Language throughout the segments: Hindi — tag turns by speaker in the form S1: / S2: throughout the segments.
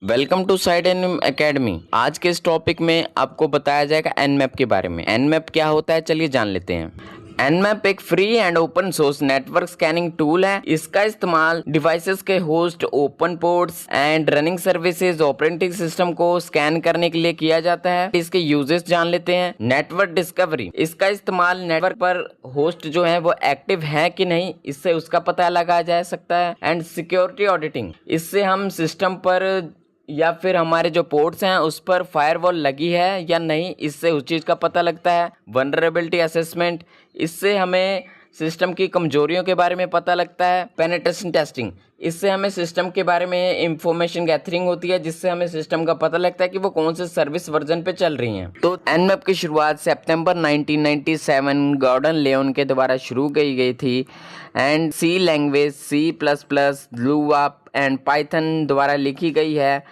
S1: वेलकम टू साइड एन एकेडमी। आज के इस टॉपिक में आपको बताया जाएगा एनमैप के बारे में। एनमैप क्या होता है, चलिए जान लेते हैं। एनमैप एक free and open source network scanning tool है। इसका इस्तेमाल डिवाइसेस के host, open ports and running services, operating system को स्कैन करने के लिए किया जाता है। इसके यूजेस जान लेते हैं। नेटवर्क डिस्कवरी, इसका इस्तेमाल नेटवर्क पर होस्ट जो है वो एक्टिव है कि नहीं, इससे उसका पता लगाया जा सकता है। एंड सिक्योरिटी ऑडिटिंग, इससे हम सिस्टम पर या फिर हमारे जो पोर्ट्स हैं उस पर फायरवॉल लगी है या नहीं, इससे उस चीज़ का पता लगता है। वनरेबिलिटी असेसमेंट, इससे हमें सिस्टम की कमजोरियों के बारे में पता लगता है। पेनिट्रेशन टेस्टिंग, इससे हमें सिस्टम के बारे में इंफॉर्मेशन गैथरिंग होती है, जिससे हमें सिस्टम का पता लगता है कि वो कौन से सर्विस वर्जन पे चल रही हैं। तो एनमैप की शुरुआत सितंबर 1997 गॉर्डन लेओन के द्वारा शुरू की गई थी एंड सी लैंग्वेज, C++, लुआ एंड पाइथन द्वारा लिखी गई है।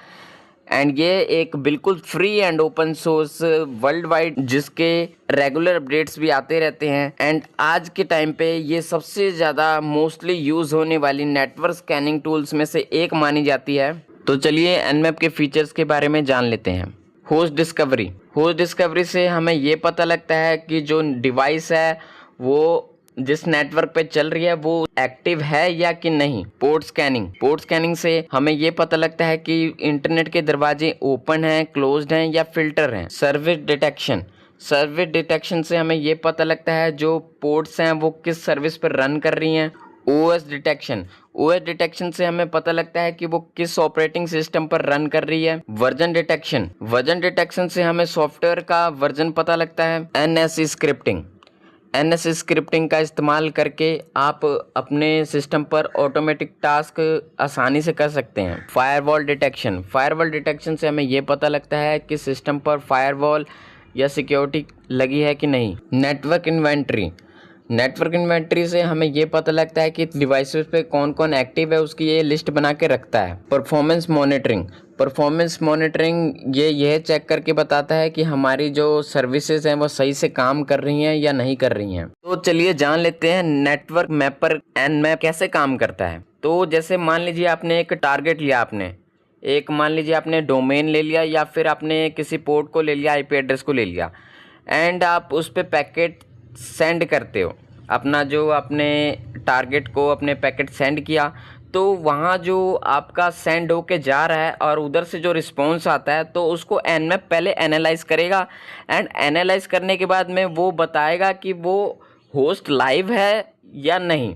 S1: एंड ये एक बिल्कुल free and open source world wide, जिसके रेगुलर अपडेट्स भी आते रहते हैं। एंड आज के टाइम पे ये सबसे ज़्यादा मोस्टली यूज़ होने वाली नेटवर्क स्कैनिंग टूल्स में से एक मानी जाती है। तो चलिए एनमैप के फीचर्स के बारे में जान लेते हैं। होस्ट डिस्कवरी, होस्ट डिस्कवरी से हमें ये पता लगता है कि जो डिवाइस है वो जिस नेटवर्क पे चल रही है वो एक्टिव है या कि नहीं। पोर्ट स्कैनिंग, पोर्ट स्कैनिंग से हमें ये पता लगता है कि इंटरनेट के दरवाजे ओपन हैं, क्लोज्ड हैं या फिल्टर हैं। सर्विस डिटेक्शन, सर्विस डिटेक्शन से हमें ये पता लगता है जो पोर्ट्स हैं वो किस सर्विस पर रन कर रही हैं। ओएस डिटेक्शन, ओएस डिटेक्शन से हमें पता लगता है कि वो किस ऑपरेटिंग सिस्टम पर रन कर रही है। वर्जन डिटेक्शन, वर्जन डिटेक्शन से हमें सॉफ्टवेयर का वर्जन पता लगता है। एनएससी स्क्रिप्टिंग, एनएससी स्क्रिप्टिंग का इस्तेमाल करके आप अपने सिस्टम पर ऑटोमेटिक टास्क आसानी से कर सकते हैं। फायरवॉल डिटेक्शन, फायरवॉल डिटेक्शन से हमें ये पता लगता है कि सिस्टम पर फायरवॉल या सिक्योरिटी लगी है कि नहीं। नेटवर्क इन्वेंट्री, नेटवर्क इन्वेंट्री से हमें ये पता लगता है कि डिवाइसेस पे कौन कौन एक्टिव है, उसकी ये लिस्ट बना के रखता है। परफॉर्मेंस मॉनिटरिंग, परफॉर्मेंस मॉनिटरिंग ये यह चेक करके बताता है कि हमारी जो सर्विसेज हैं वो सही से काम कर रही हैं या नहीं कर रही हैं। तो चलिए जान लेते हैं नेटवर्क मैपर एनमैप कैसे काम करता है। तो जैसे मान लीजिए आपने एक टारगेट लिया, आपने एक मान लीजिए आपने डोमेन ले लिया या फिर आपने किसी पोर्ट को ले लिया, IP एड्रेस को ले लिया एंड आप उस पर पैकेट सेंड करते हो। अपना जो आपने टारगेट को अपने पैकेट सेंड किया, तो वहाँ जो आपका सेंड होके जा रहा है और उधर से जो रिस्पॉन्स आता है तो उसको एनमैप पहले एनालाइज करेगा। एंड एनालाइज करने के बाद में वो बताएगा कि वो होस्ट लाइव है या नहीं।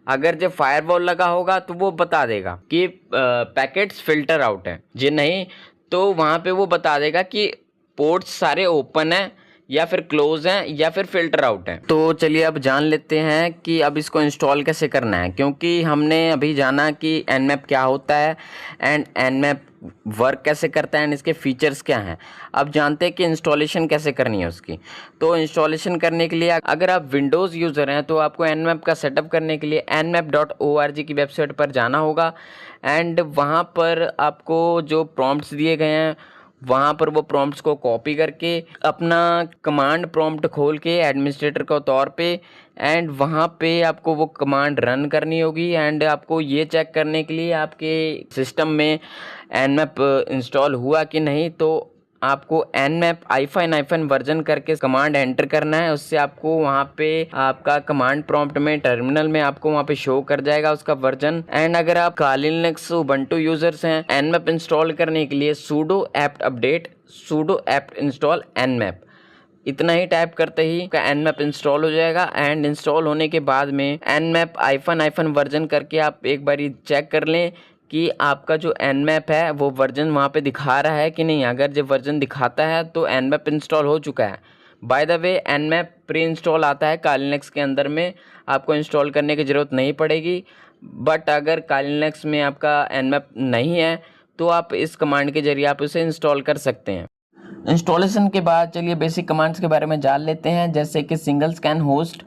S1: अगर जब फायरवॉल लगा होगा तो वो बता देगा कि पैकेट्स फिल्टर आउट है, जी नहीं तो वहाँ पे वो बता देगा कि पोर्ट्स सारे ओपन हैं या फिर क्लोज हैं या फिर फिल्टर आउट हैं। तो चलिए अब जान लेते हैं कि अब इसको इंस्टॉल कैसे करना है, क्योंकि हमने अभी जाना कि एनमैप क्या होता है एंड एनमैप वर्क कैसे करता है एंड इसके फीचर्स क्या हैं। अब जानते हैं कि इंस्टॉलेशन कैसे करनी है उसकी। तो इंस्टॉलेशन करने के लिए अगर आप विंडोज़ यूज़र हैं तो आपको एनमैप का सेटअप करने के लिए nmap.org की वेबसाइट पर जाना होगा। एंड वहाँ पर आपको जो प्रॉम्प्ट्स दिए गए हैं वहाँ पर वो प्रॉम्प्ट्स को कॉपी करके अपना कमांड प्रॉम्प्ट खोल के एडमिनिस्ट्रेटर के तौर पे एंड वहाँ पे आपको वो कमांड रन करनी होगी। एंड आपको ये चेक करने के लिए आपके सिस्टम में एनमैप इंस्टॉल हुआ कि नहीं, तो आपको nmap वर्जन करके कमांड एंटर करना है। उससे आपको वहाँ पे आपका कमांड प्रॉम्प्ट में टर्मिनल में आपको वहाँ पे शो कर जाएगा उसका वर्जन। एंड अगर आप काली लिनक्स उबंटू यूजर्स हैं, nmap इंस्टॉल करने के लिए sudo apt update sudo apt install nmap इतना ही टाइप करते ही का nmap इंस्टॉल हो जाएगा। एंड इंस्टॉल होने के बाद में nmap वर्जन करके आप एक बार चेक कर लें कि आपका जो nmap है वो वर्जन वहाँ पे दिखा रहा है कि नहीं। अगर जब वर्जन दिखाता है तो nmap इंस्टॉल हो चुका है। By the way nmap pre install आता है काली लिनक्स के अंदर में, आपको इंस्टॉल करने की ज़रूरत नहीं पड़ेगी। बट अगर काली लिनक्स में आपका nmap नहीं है तो आप इस कमांड के जरिए आप उसे इंस्टॉल कर सकते हैं। इंस्टॉलेशन के बाद चलिए बेसिक कमांड्स के बारे में जान लेते हैं, जैसे कि single scan host,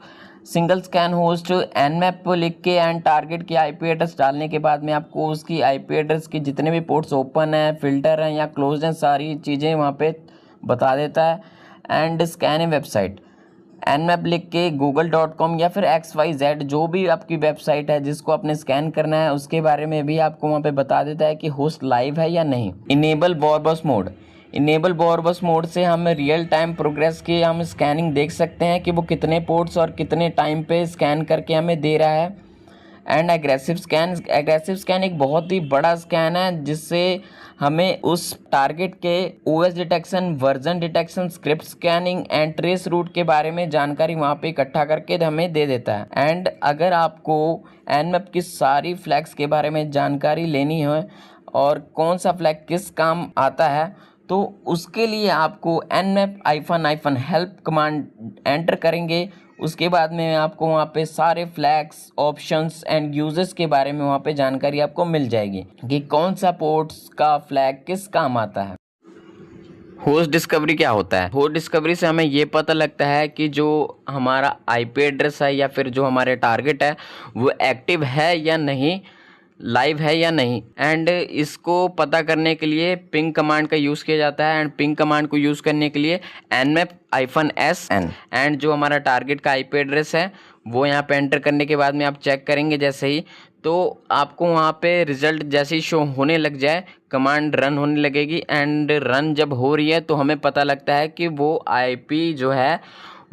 S1: single scan host nmap लिख के एंड टारगेट की IP एड्रेस डालने के बाद में आपको उसकी IP एड्रेस की जितने भी पोर्ट्स ओपन हैं, फिल्टर हैं या क्लोज हैं, सारी चीज़ें वहाँ पे बता देता है। एंड स्कैन वेबसाइट, nmap लिख के google.com या फिर XYZ जो भी आपकी वेबसाइट है जिसको आपने स्कैन करना है उसके बारे में भी आपको वहाँ पे बता देता है कि होस्ट लाइव है या नहीं। इनेबल बोरबस मोड, इनेबल बोरबस मोड से हम रियल टाइम प्रोग्रेस की हम स्कैनिंग देख सकते हैं कि वो कितने पोर्ट्स और कितने टाइम पे स्कैन करके हमें दे रहा है। And aggressive scan, aggressive scan एक बहुत ही बड़ा स्कैन है जिससे हमें उस टारगेट के OS detection, version detection, script scanning and trace route के बारे में जानकारी वहाँ पे इकट्ठा करके हमें दे देता है। एंड अगर आपको nmap की सारी फ्लैग्स के बारे में जानकारी लेनी है और कौन सा फ्लैग किस काम आता है तो उसके लिए आपको nmap-help कमांड एंटर करेंगे। उसके बाद में आपको वहाँ पे सारे फ्लैग्स, ऑप्शंस एंड यूजेस के बारे में वहाँ पे जानकारी आपको मिल जाएगी कि कौन सा पोर्ट्स का फ्लैग किस काम आता है। होस्ट डिस्कवरी क्या होता है? होस्ट डिस्कवरी से हमें ये पता लगता है कि जो हमारा आईपी एड्रेस है या फिर जो हमारे टारगेट है वो एक्टिव है या नहीं, लाइव है या नहीं। एंड इसको पता करने के लिए पिंग कमांड का यूज़ किया जाता है। एंड पिंग कमांड को यूज़ करने के लिए nmap-sn एंड जो हमारा टारगेट का आईपी एड्रेस है वो यहाँ पे एंटर करने के बाद में आप चेक करेंगे जैसे ही तो आपको वहाँ पे रिज़ल्ट जैसे ही शो होने लग जाए कमांड रन होने लगेगी। एंड रन जब हो रही है तो हमें पता लगता है कि वो आईपी जो है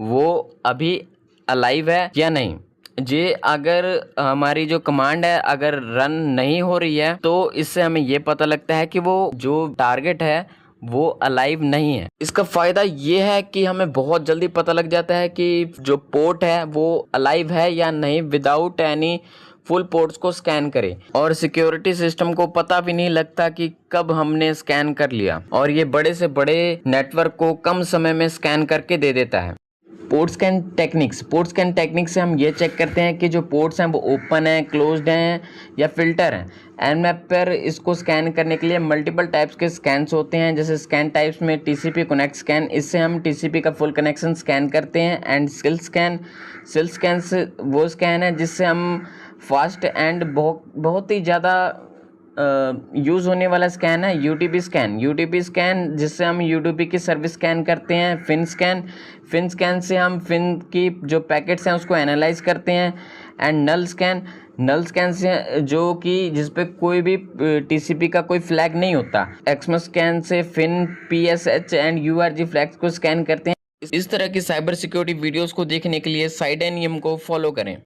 S1: वो अभी अलाइव है या नहीं। जे अगर हमारी जो कमांड है अगर रन नहीं हो रही है तो इससे हमें ये पता लगता है कि वो जो टारगेट है वो अलाइव नहीं है। इसका फ़ायदा ये है कि हमें बहुत जल्दी पता लग जाता है कि जो पोर्ट है वो अलाइव है या नहीं विदाउट एनी फुल पोर्ट्स को स्कैन करे। और सिक्योरिटी सिस्टम को पता भी नहीं लगता कि कब हमने स्कैन कर लिया और ये बड़े से बड़े नेटवर्क को कम समय में स्कैन करके दे देता है। Port scan techniques, port scan technique से हम ये चेक करते हैं कि जो पोर्ट्स हैं वो ओपन हैं, क्लोज्ड हैं या फिल्टर हैं। nmap पर इसको स्कैन करने के लिए मल्टीपल टाइप्स के स्कैन्स होते हैं। जैसे स्कैन टाइप्स में TCP कनेक्ट स्कैन, इससे हम TCP का फुल कनेक्शन स्कैन करते हैं। एंड सिल स्कैन, सिल स्कैन से वो स्कैन है जिससे हम फास्ट एंड बहुत ही ज़्यादा यूज़ होने वाला स्कैन है यूटीपी स्कैन। यूटीपी स्कैन जिससे हम यूटीपी की सर्विस स्कैन करते हैं। फिन स्कैन, फिन स्कैन से हम फिन की जो पैकेट्स हैं उसको एनालाइज करते हैं। And null scan, null scan से जो कि जिस पे कोई भी टीसीपी का कोई फ्लैग नहीं होता। एक्समस स्कैन से FIN, PSH and URG flags को स्कैन करते हैं। इस तरह की साइबर सिक्योरिटी वीडियोस को देखने के लिए साइडेनियम को फॉलो करें।